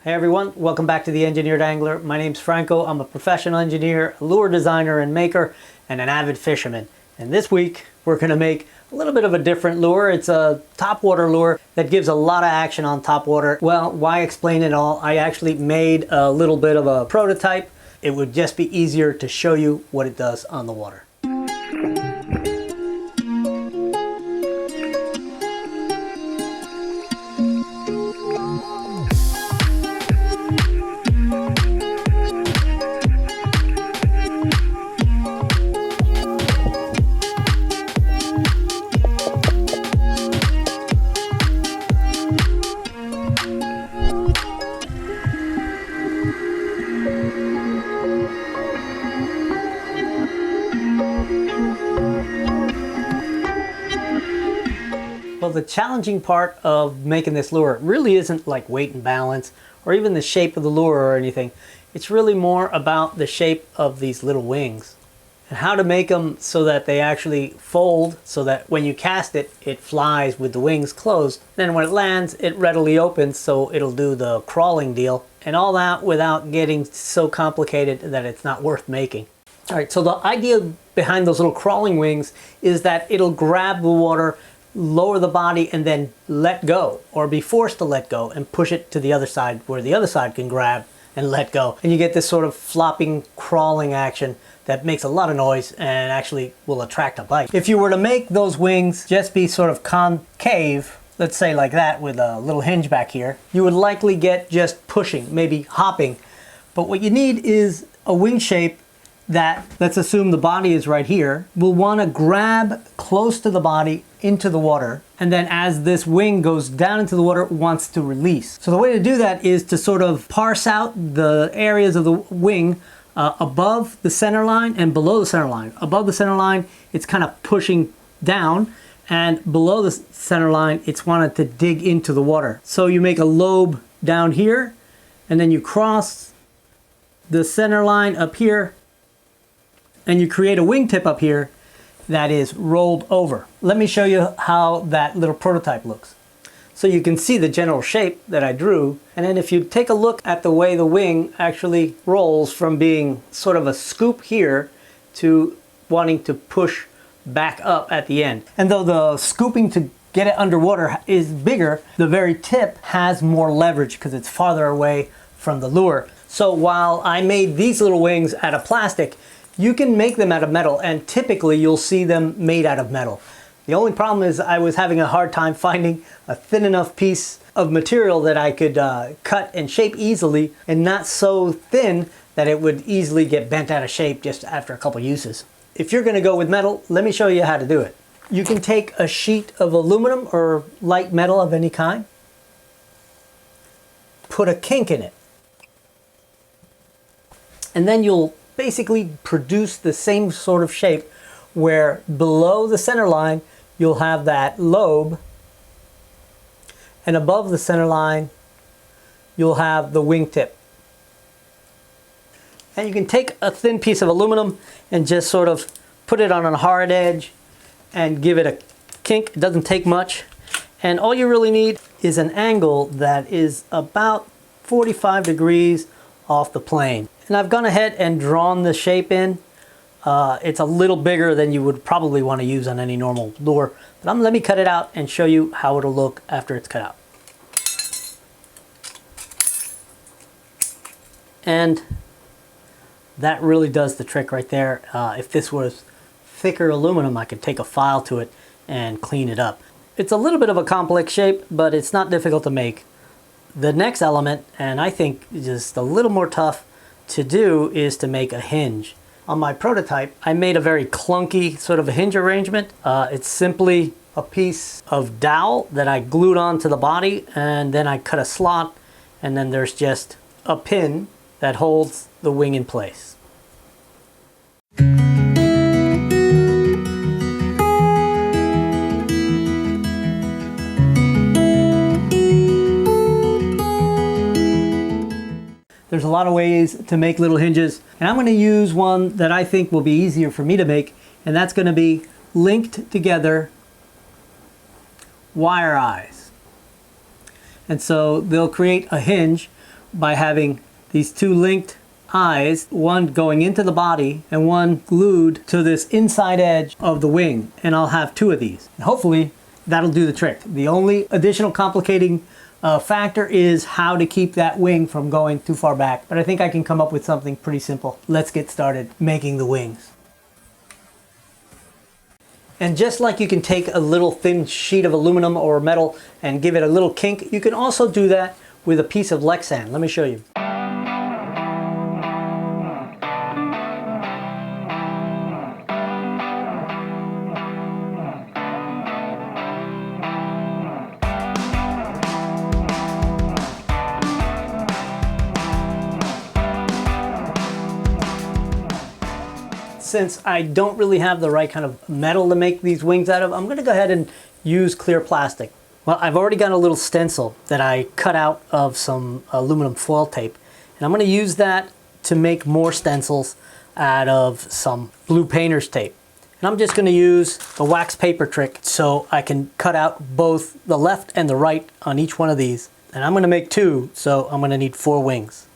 Hey everyone, welcome back to The Engineered Angler. My name's Franco. I'm a professional engineer, lure designer and maker, and an avid fisherman. And this week we're going to make a little bit of a different lure. It's a topwater lure that gives a lot of action on topwater. Well, why explain it all? I actually made a little bit of a prototype. It would just be easier to show you what it does on the water. Well, the challenging part of making this lure really isn't like weight and balance or even the shape of the lure or anything. It's really more about the shape of these little wings and how to make them so that they actually fold so that when you cast it, it flies with the wings closed. Then when it lands, it readily opens so it'll do the crawling deal, and all that without getting so complicated that it's not worth making. All right, so the idea behind those little crawling wings is that it'll grab the water, lower the body, and then let go, or be forced to let go and push it to the other side where the other side can grab and let go. And you get this sort of flopping, crawling action that makes a lot of noise and actually will attract a bite. If you were to make those wings just be sort of concave, let's say like that with a little hinge back here, you would likely get just pushing, maybe hopping. But what you need is a wing shape that, let's assume the body is right here, will want to grab close to the body into the water, and then as this wing goes down into the water, it wants to release. So the way to do that is to sort of parse out the areas of the wing above the center line and below the center line. Above the center line, it's kind of pushing down, and below the center line, it's wanted to dig into the water. So you make a lobe down here, and then you cross the center line up here, and you create a wingtip up here that is rolled over. Let me show you how that little prototype looks. So you can see the general shape that I drew, and then if you take a look at the way the wing actually rolls from being sort of a scoop here to wanting to push back up at the end. And though the scooping to get it underwater is bigger, the very tip has more leverage because it's farther away from the lure. So while I made these little wings out of plastic, you can make them out of metal, and typically you'll see them made out of metal. The only problem is I was having a hard time finding a thin enough piece of material that I could cut and shape easily, and not so thin that it would easily get bent out of shape just after a couple uses. If you're going to go with metal, let me show you how to do it. You can take a sheet of aluminum or light metal of any kind, put a kink in it, and then you'll basically produce the same sort of shape where below the center line you'll have that lobe, and above the center line you'll have the wingtip. And you can take a thin piece of aluminum and just sort of put it on a hard edge and give it a kink. It doesn't take much, and all you really need is an angle that is about 45 degrees off the plane. And I've gone ahead and drawn the shape in. It's a little bigger than you would probably want to use on any normal lure, but let me cut it out and show you how it'll look after it's cut out. And that really does the trick right there. If this was thicker aluminum, I could take a file to it and clean it up. It's a little bit of a complex shape, but it's not difficult to make. The next element, and I think just a little more tough to do, is to make a hinge. On my prototype, I made a very clunky sort of a hinge arrangement. It's simply a piece of dowel that I glued onto the body, and then I cut a slot, and then there's just a pin that holds the wing in place. There's a lot of ways to make little hinges, and I'm going to use one that I think will be easier for me to make, and that's going to be linked together wire eyes. And so they'll create a hinge by having these two linked eyes, one going into the body and one glued to this inside edge of the wing. And I'll have two of these. And hopefully that'll do the trick. The only additional complicating factor is how to keep that wing from going too far back. But I think I can come up with something pretty simple. Let's get started making the wings. And just like you can take a little thin sheet of aluminum or metal and give it a little kink, you can also do that with a piece of Lexan. Let me show you. Since I don't really have the right kind of metal to make these wings out of, I'm going to go ahead and use clear plastic. Well, I've already got a little stencil that I cut out of some aluminum foil tape, and I'm going to use that to make more stencils out of some blue painter's tape. And I'm just going to use the wax paper trick so I can cut out both the left and the right on each one of these. And I'm going to make two, so I'm going to need 4 wings.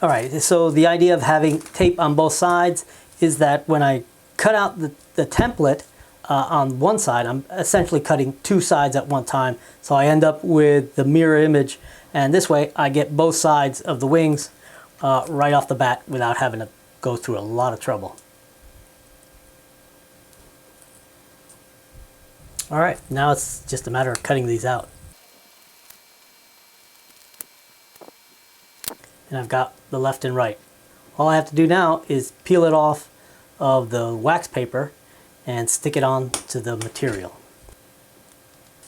All right, so the idea of having tape on both sides is that when I cut out the template on one side, I'm essentially cutting 2 sides at one time. So I end up with the mirror image, and this way I get both sides of the wings right off the bat without having to go through a lot of trouble. All right, now it's just a matter of cutting these out. And I've got the left and right. All I have to do now is peel it off of the wax paper and stick it on to the material.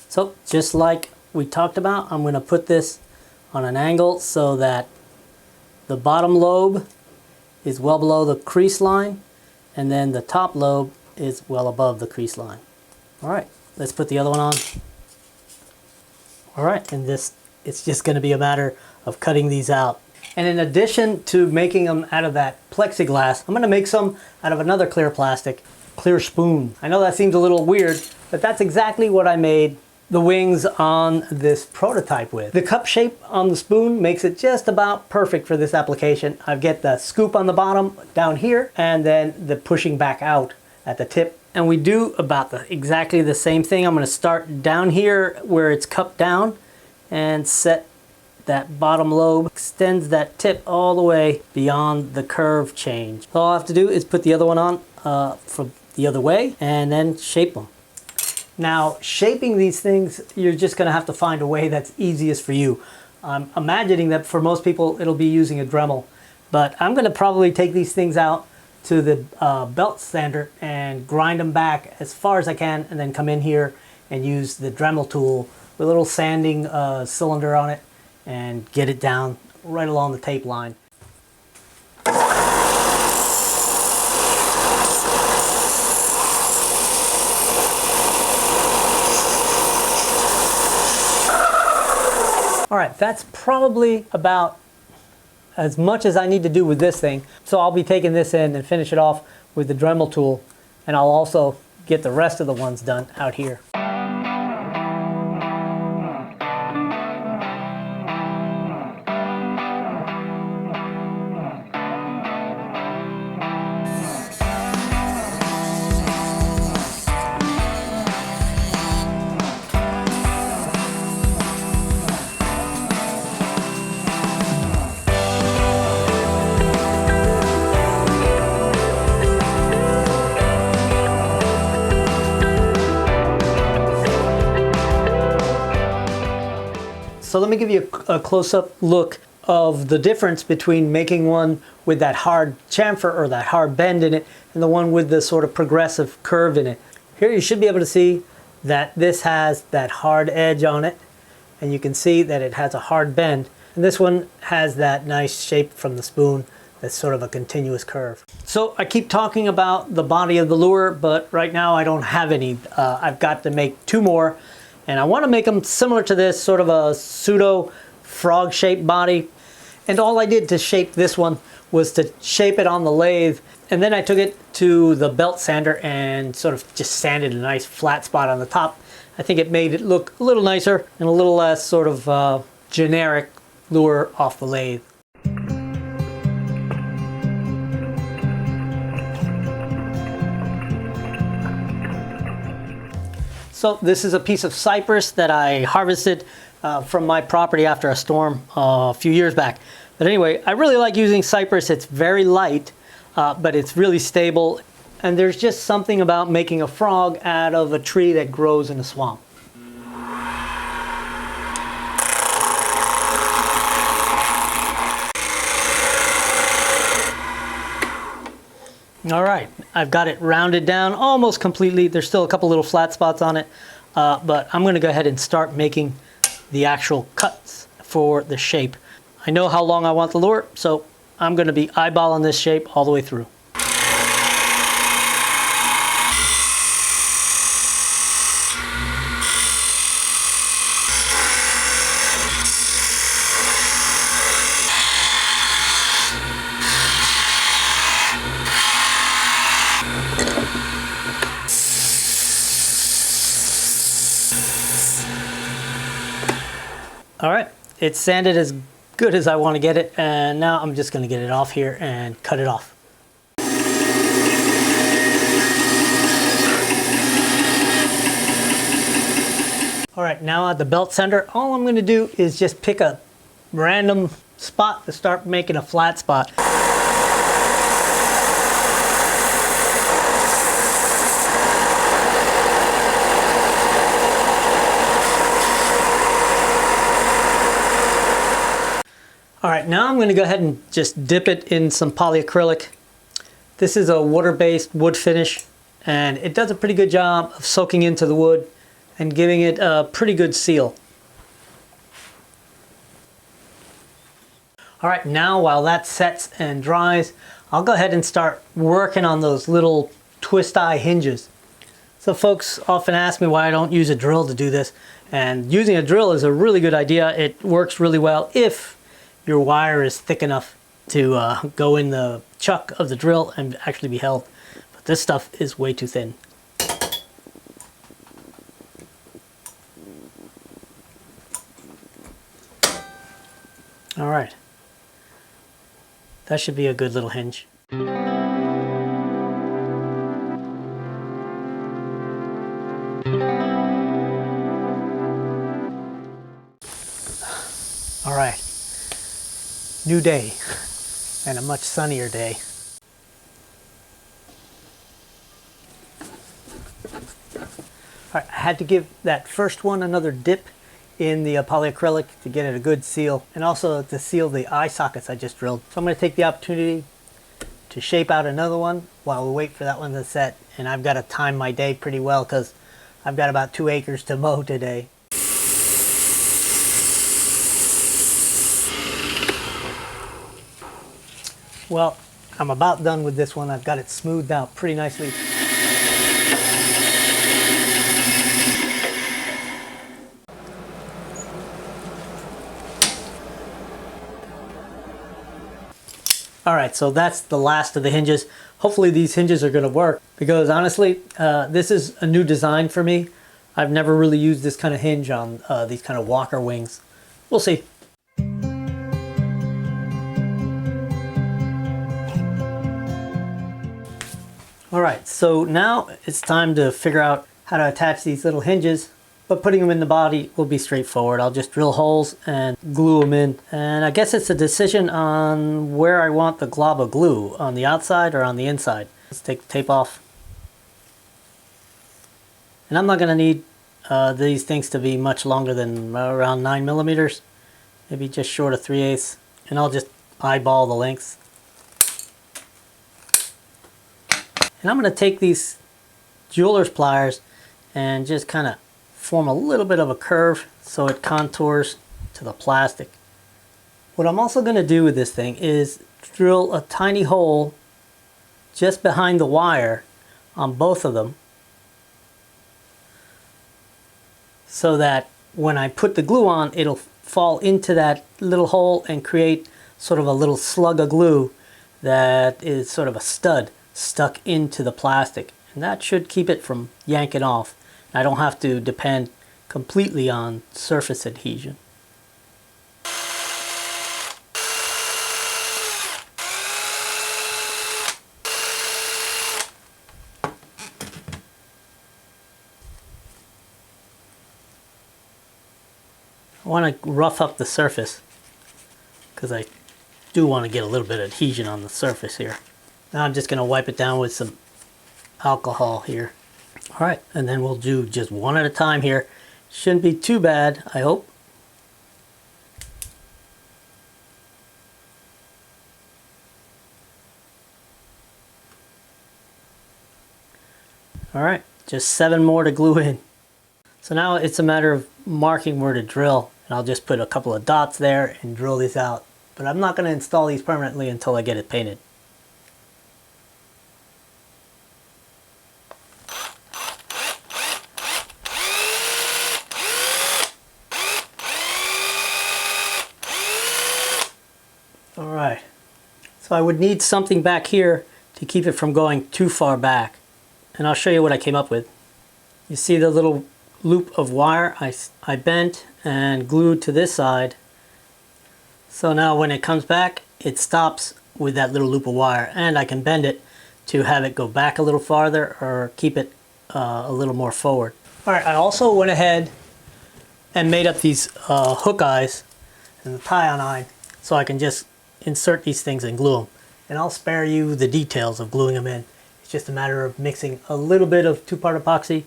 So just like we talked about, I'm going to put this on an angle so that the bottom lobe is well below the crease line and then the top lobe is well above the crease line. All right, let's put the other one on. All right, and it's just going to be a matter of cutting these out. And in addition to making them out of that plexiglass, I'm going to make some out of another clear plastic, clear spoon. I know that seems a little weird, but that's exactly what I made the wings on this prototype with. The cup shape on the spoon makes it just about perfect for this application. I get the scoop on the bottom down here and then the pushing back out at the tip. And we do about exactly the same thing. I'm going to start down here where it's cupped down and set that bottom lobe, extends that tip all the way beyond the curve change. All I have to do is put the other one on from the other way and then shape them. Now, shaping these things, you're just going to have to find a way that's easiest for you. I'm imagining that for most people it'll be using a Dremel, but I'm going to probably take these things out to the belt sander and grind them back as far as I can, and then come in here and use the Dremel tool with a little sanding cylinder on it and get it down right along the tape line. All right, that's probably about as much as I need to do with this thing. So I'll be taking this in and finish it off with the Dremel tool, and I'll also get the rest of the ones done out here. So let me give you a close-up look of the difference between making one with that hard chamfer or that hard bend in it and the one with the sort of progressive curve in it. Here you should be able to see that this has that hard edge on it, and you can see that it has a hard bend. And this one has that nice shape from the spoon that's sort of a continuous curve. So I keep talking about the body of the lure, but right now I don't have any. I've got to make 2 more. And I want to make them similar to this, sort of a pseudo frog shaped body. And all I did to shape this one was to shape it on the lathe. And then I took it to the belt sander and sort of just sanded a nice flat spot on the top. I think it made it look a little nicer and a little less sort of generic lure off the lathe. So this is a piece of cypress that I harvested from my property after a storm a few years back. But anyway, I really like using cypress. It's very light, but it's really stable. And there's just something about making a frog out of a tree that grows in a swamp. All right, I've got it rounded down almost completely. There's still a couple little flat spots on it, but I'm gonna go ahead and start making the actual cuts for the shape. I know how long I want the lure, so I'm gonna be eyeballing this shape all the way through. All right, it's sanded as good as I want to get it, and now I'm just going to get it off here and cut it off. All right, now at the belt center, all I'm going to do is just pick a random spot to start making a flat spot. All right, now I'm going to go ahead and just dip it in some polyacrylic. This is a water-based wood finish, and it does a pretty good job of soaking into the wood and giving it a pretty good seal. All right, now while that sets and dries, I'll go ahead and start working on those little twist eye hinges. So folks often ask me why I don't use a drill to do this, and using a drill is a really good idea. It works really well if your wire is thick enough to go in the chuck of the drill and actually be held. But this stuff is way too thin. All right. That should be a good little hinge. All right. New day, and a much sunnier day. All right, I had to give that first one another dip in the polyacrylic to get it a good seal, and also to seal the eye sockets I just drilled. So I'm going to take the opportunity to shape out another one while we wait for that one to set. And I've got to time my day pretty well because I've got about 2 acres to mow today. Well, I'm about done with this one. I've got it smoothed out pretty nicely. All right, so that's the last of the hinges. Hopefully these hinges are gonna work because honestly, this is a new design for me. I've never really used this kind of hinge on these kind of walker wings. We'll see. All right, so now it's time to figure out how to attach these little hinges, but putting them in the body will be straightforward. I'll just drill holes and glue them in. And I guess it's a decision on where I want the glob of glue, on the outside or on the inside. Let's take the tape off. And I'm not gonna need these things to be much longer than around 9 millimeters, maybe just short of 3/8. And I'll just eyeball the lengths. And I'm going to take these jeweler's pliers and just kind of form a little bit of a curve so it contours to the plastic. What I'm also going to do with this thing is drill a tiny hole just behind the wire on both of them so that when I put the glue on, it'll fall into that little hole and create sort of a little slug of glue that is sort of a stud stuck into the plastic, and that should keep it from yanking off. I don't have to depend completely on surface adhesion. I want to rough up the surface because I do want to get a little bit of adhesion on the surface here. Now I'm just going to wipe it down with some alcohol here. All right, and then we'll do just one at a time here. Shouldn't be too bad, I hope. All right, just 7 more to glue in. So now it's a matter of marking where to drill, and I'll just put a couple of dots there and drill these out. But I'm not going to install these permanently until I get it painted. All right, so I would need something back here to keep it from going too far back. And I'll show you what I came up with. You see the little loop of wire I bent and glued to this side. So now when it comes back, it stops with that little loop of wire, and I can bend it to have it go back a little farther or keep it a little more forward. All right, I also went ahead and made up these hook eyes and the tie-on eye so I can just insert these things and glue them. And I'll spare you the details of gluing them in. It's just a matter of mixing a little bit of 2-part epoxy,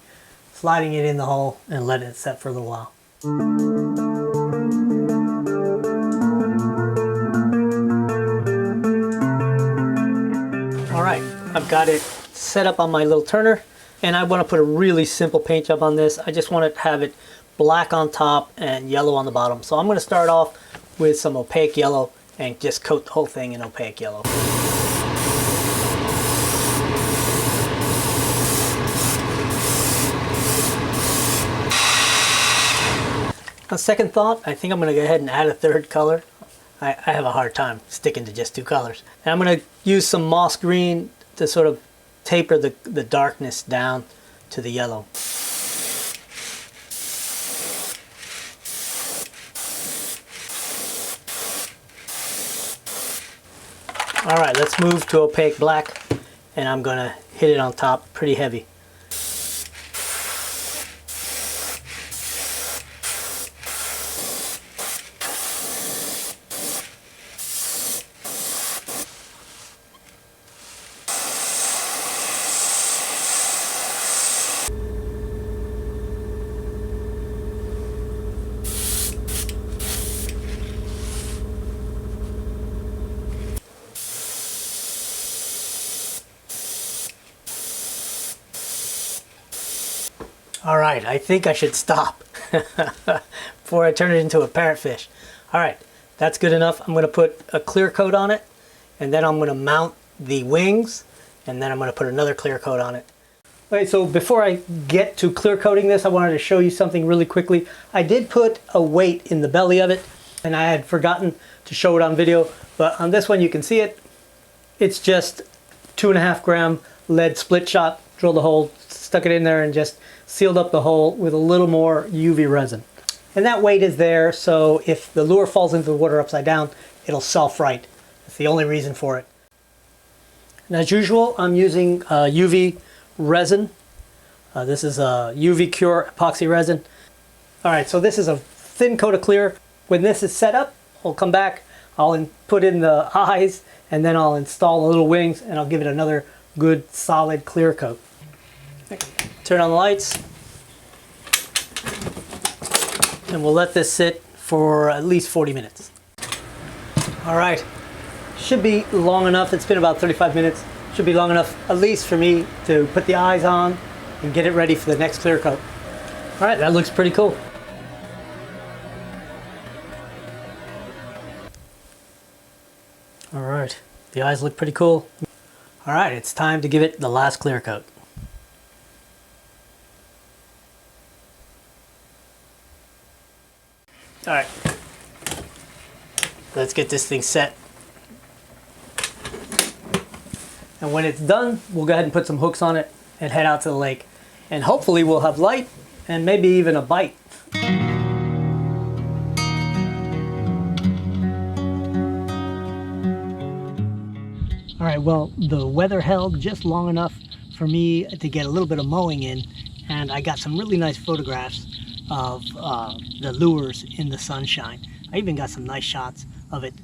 sliding it in the hole, and letting it set for a little while. All right, I've got it set up on my little turner, and I want to put a really simple paint job on this. I just want to have it black on top and yellow on the bottom. So I'm going to start off with some opaque yellow and just coat the whole thing in opaque yellow. On second thought, I think I'm going to go ahead and add a third color. I have a hard time sticking to just 2 colors. And I'm going to use some moss green to sort of taper the darkness down to the yellow. All right, let's move to opaque black, and I'm going to hit it on top pretty heavy. All right, I think I should stop before I turn it into a parrotfish. All right, that's good enough. I'm going to put a clear coat on it, and then I'm going to mount the wings, and then I'm going to put another clear coat on it. All right, so before I get to clear coating this, I wanted to show you something really quickly. I did put a weight in the belly of it, and I had forgotten to show it on video, but on this one you can see it. It's just 2.5 gram lead split shot. Drilled a hole, stuck it in there, and just sealed up the hole with a little more UV resin. And that weight is there, so if the lure falls into the water upside down, it'll self-right. That's the only reason for it. And as usual, I'm using UV resin. This is a UV Cure epoxy resin. All right, so this is a thin coat of clear. When this is set up, I'll come back, I'll put in the eyes, and then I'll install the little wings, and I'll give it another good solid clear coat. Turn on the lights, and we'll let this sit for at least 40 minutes. All right, should be long enough. It's been about 35 minutes. Should be long enough, at least for me, to put the eyes on and get it ready for the next clear coat. All right, that looks pretty cool. All right, the eyes look pretty cool. All right, it's time to give it the last clear coat. All right, let's get this thing set. And when it's done, we'll go ahead and put some hooks on it and head out to the lake. And hopefully we'll have light and maybe even a bite. All right, well, the weather held just long enough for me to get a little bit of mowing in, and I got some really nice photographs of the lures in the sunshine. I even got some nice shots of it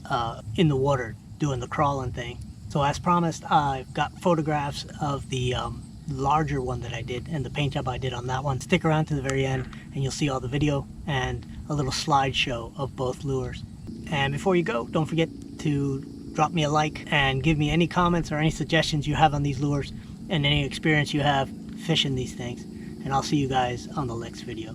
in the water doing the crawling thing. So as promised, I've got photographs of the larger one that I did and the paint job I did on that one. Stick around to the very end and you'll see all the video and a little slideshow of both lures. And before you go, don't forget to drop me a like and give me any comments or any suggestions you have on these lures and any experience you have fishing these things. And I'll see you guys on the next video.